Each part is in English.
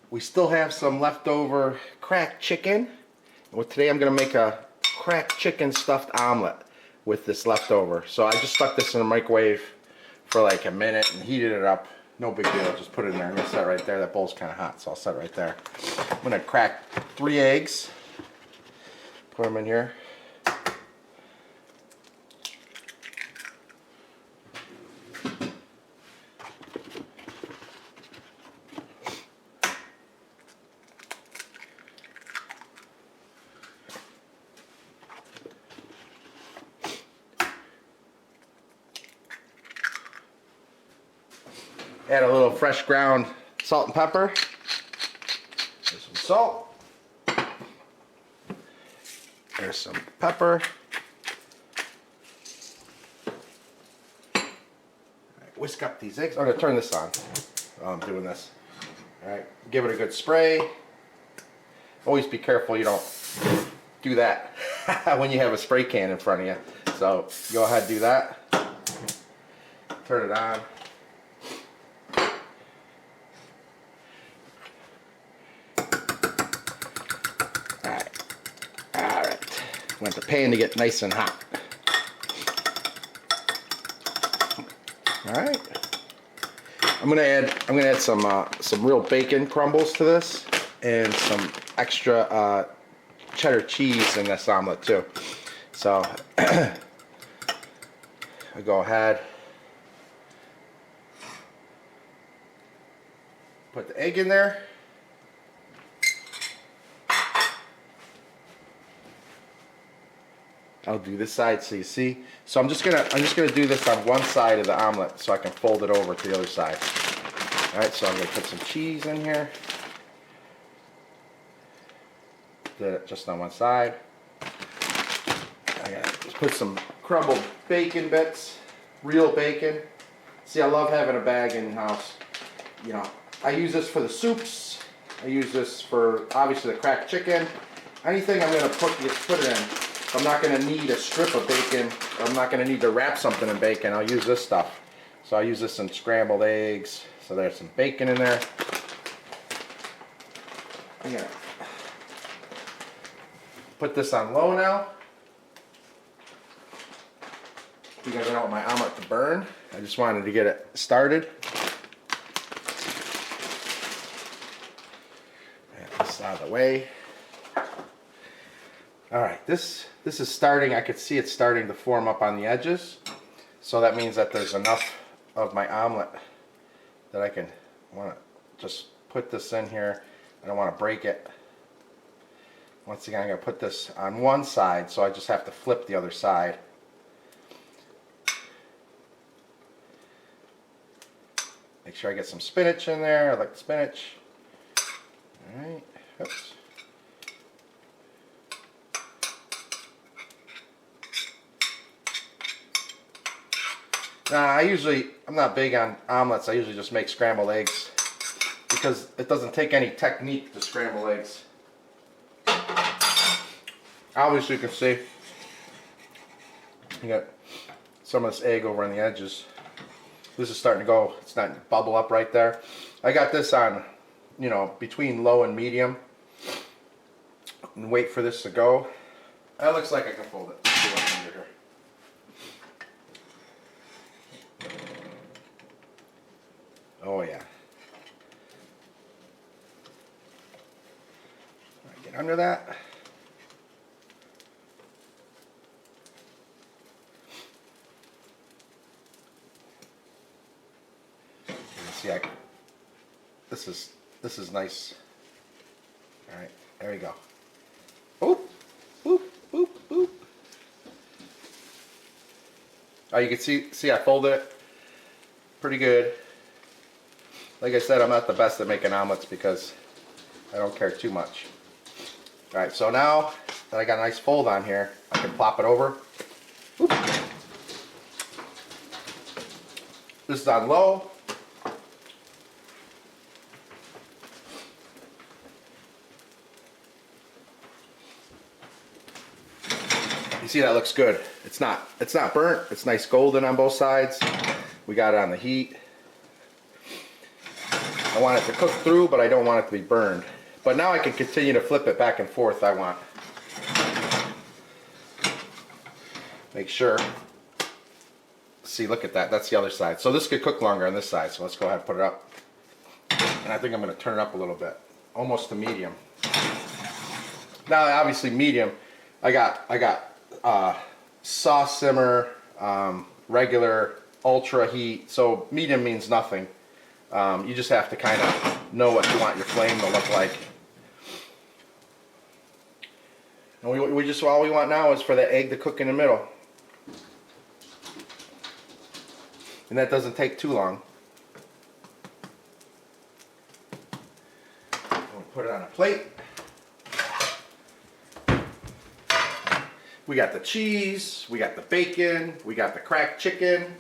we still have some leftover cracked chicken. Well, today I'm going to make a cracked chicken stuffed omelet with this leftover. So I just stuck this in the microwave for like a minute and heated it up. No big deal, just put it in there. I'm going to set it right there. That bowl's kind of hot, so I'll set it right there. I'm going to crack 3 eggs. Put them in here. Add a little fresh ground salt and pepper. There's some salt. There's some pepper. All right, whisk up these eggs. I'm going to turn this on while I'm doing this. All right, give it a good spray. Always be careful you don't do that when you have a spray can in front of you. So go ahead and do that. Turn it on. Want the pan to get nice and hot. All right. I'm gonna add some real bacon crumbles to this and some extra cheddar cheese in this omelet too. So I go ahead, put the egg in there. I'll do this side so you see. So I'm just gonna do this on one side of the omelet so I can fold it over to the other side. All right, so I'm gonna put some cheese in here. Did it just on one side. I gotta just put some crumbled bacon bits, real bacon. See, I love having a bag in the house. You know, I use this for the soups. I use this for obviously the cracked chicken. Anything I'm gonna put it in. I'm not going to need a strip of bacon. I'm not going to need to wrap something in bacon. I'll use this stuff. So I use this in scrambled eggs. So there's some bacon in there. I'm going to put this on low now, because I don't want my omelet to burn. I just wanted to get it started. Get this out of the way. Alright, this is starting, I could see it starting to form up on the edges. So that means that there's enough of my omelet that I want to just put this in here. I don't want to break it. Once again, I'm going to put this on one side, so I just have to flip the other side. Make sure I get some spinach in there. I like the spinach. Alright, oops. Nah, I'm not big on omelets. I usually just make scrambled eggs because it doesn't take any technique to scramble eggs. Obviously, you can see you got some of this egg over on the edges. This is starting to go, it's starting to bubble up right there. I got this on, you know, between low and medium and wait for this to go. That looks like I can fold it. Let's see what's under here. Oh yeah. Get under that. You can see this is nice. All right, there we go. Boop, boop, boop, boop. Oh, you can see I folded it pretty good. Like I said, I'm not the best at making omelets because I don't care too much. Alright, so now that I got a nice fold on here, I can plop it over. Oop. This is on low. You see that looks good. It's not burnt. It's nice golden on both sides. We got it on the heat. I want it to cook through, but I don't want it to be burned. But now I can continue to flip it back and forth. I want. Make sure. See, look at that. That's the other side. So this could cook longer on this side. So let's go ahead and put it up. And I think I'm going to turn it up a little bit, almost to medium. Now, obviously, medium. I got sauce simmer, regular, ultra heat. So medium means nothing. You just have to kind of know what you want your flame to look like. And we just all we want now is for the egg to cook in the middle. And that doesn't take too long. We'll put it on a plate. We got the cheese, we got the bacon, we got the cracked chicken.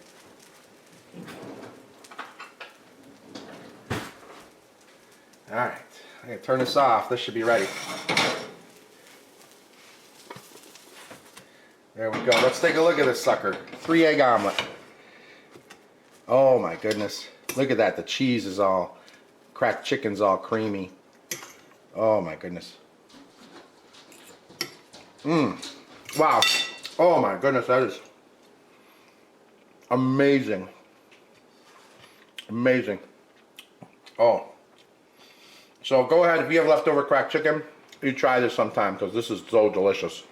Alright, I'm going to turn this off. This should be ready. There we go. Let's take a look at this sucker. 3-egg omelet. Oh my goodness. Look at that. The cheese is all, cracked chicken's all creamy. Oh my goodness. Wow. Oh my goodness, that is amazing. Amazing. Oh. So go ahead, if you have leftover cracked chicken, you try this sometime because this is so delicious.